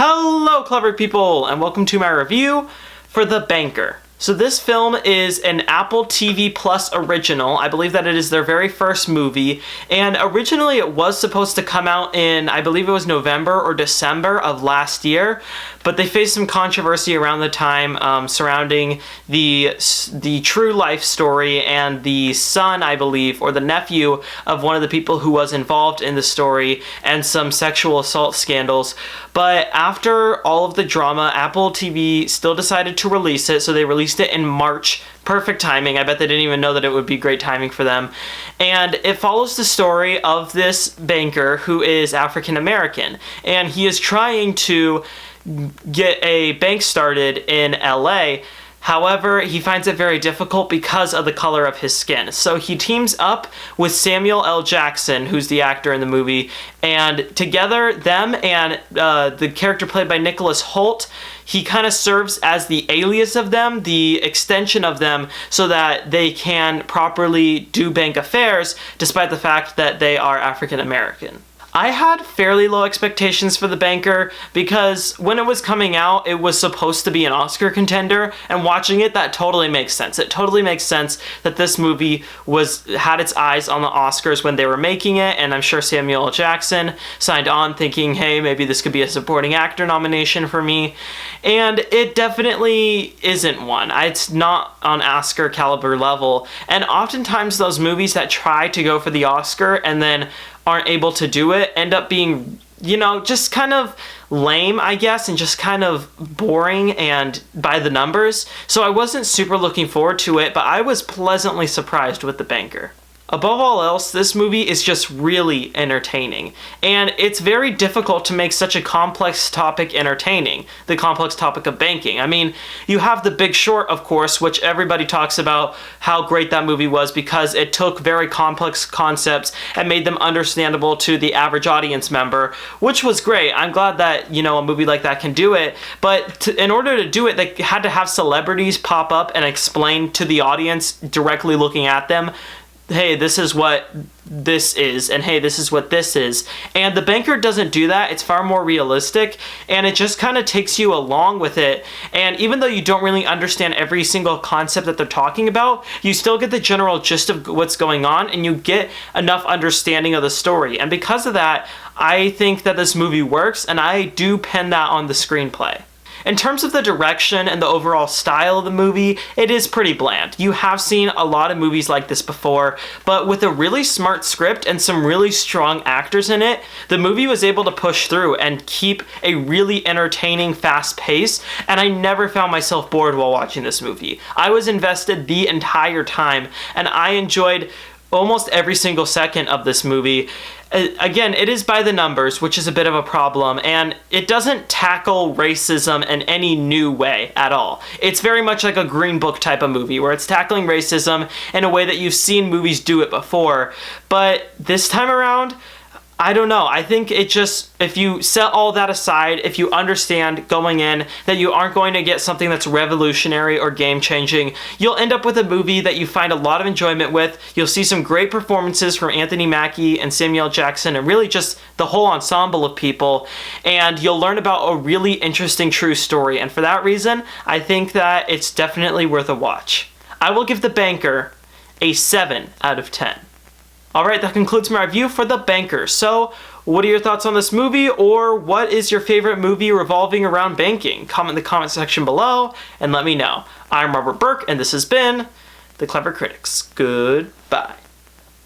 Hello, clever people, and welcome to my review for The Banker. So this film is an Apple TV Plus original. I believe that it is their very first movie, and originally it was supposed to come out in, I believe it was November or December of last year, but they faced some controversy around the time surrounding the true life story and the son, I believe, or the nephew of one of the people who was involved in the story, and some sexual assault scandals. But after all of the drama, Apple TV still decided to release it, so they released it in March. Perfect timing. I bet they didn't even know that it would be great timing for them. And it follows the story of this banker who is African American, and he is trying to get a bank started in LA. However, he finds it very difficult because of the color of his skin. So he teams up with Samuel L. Jackson, who's the actor in the movie, and together, them and the character played by Nicholas Hoult, he kind of serves as the alias of them, the extension of them, so that they can properly do bank affairs, despite the fact that they are African American. I had fairly low expectations for The Banker because when it was coming out, it was supposed to be an Oscar contender, and watching it, that totally makes sense. It totally makes sense that this movie had its eyes on the Oscars when they were making it, and I'm sure Samuel L. Jackson signed on thinking, hey, maybe this could be a supporting actor nomination for me, and it definitely isn't one. It's not on Oscar caliber level, and oftentimes those movies that try to go for the Oscar and then aren't able to do it end up being, just kind of lame, I guess, and just kind of boring and by the numbers. So I wasn't super looking forward to it, but I was pleasantly surprised with The Banker. Above all else, this movie is just really entertaining, and it's very difficult to make such a complex topic entertaining, the complex topic of banking. I mean, you have The Big Short, of course, which everybody talks about how great that movie was because it took very complex concepts and made them understandable to the average audience member, which was great. I'm glad that, a movie like that can do it, but in order to do it, they had to have celebrities pop up and explain to the audience directly looking at them, hey, this is what this is, and hey, this is what this is. And The Banker doesn't do that. It's far more realistic, and it just kind of takes you along with it. And even though you don't really understand every single concept that they're talking about, you still get the general gist of what's going on, and you get enough understanding of the story. And because of that, I think that this movie works, and I do pin that on the screenplay. In terms of the direction and the overall style of the movie, it is pretty bland. You have seen a lot of movies like this before, but with a really smart script and some really strong actors in it, the movie was able to push through and keep a really entertaining, fast pace, and I never found myself bored while watching this movie. I was invested the entire time, and I enjoyed almost every single second of this movie. Again, it is by the numbers, which is a bit of a problem, and it doesn't tackle racism in any new way at all. It's very much like a Green Book type of movie, where it's tackling racism in a way that you've seen movies do it before. But this time around, I don't know. I think it just, if you set all that aside, if you understand going in that you aren't going to get something that's revolutionary or game-changing, you'll end up with a movie that you find a lot of enjoyment with. You'll see some great performances from Anthony Mackie and Samuel L. Jackson, and really just the whole ensemble of people, and you'll learn about a really interesting true story. And for that reason, I think that it's definitely worth a watch. I will give The Banker a 7 out of 10. Alright, that concludes my review for The Banker. So, what are your thoughts on this movie, or what is your favorite movie revolving around banking? Comment in the comment section below and let me know. I'm Robert Burke, and this has been The Clever Critics. Goodbye.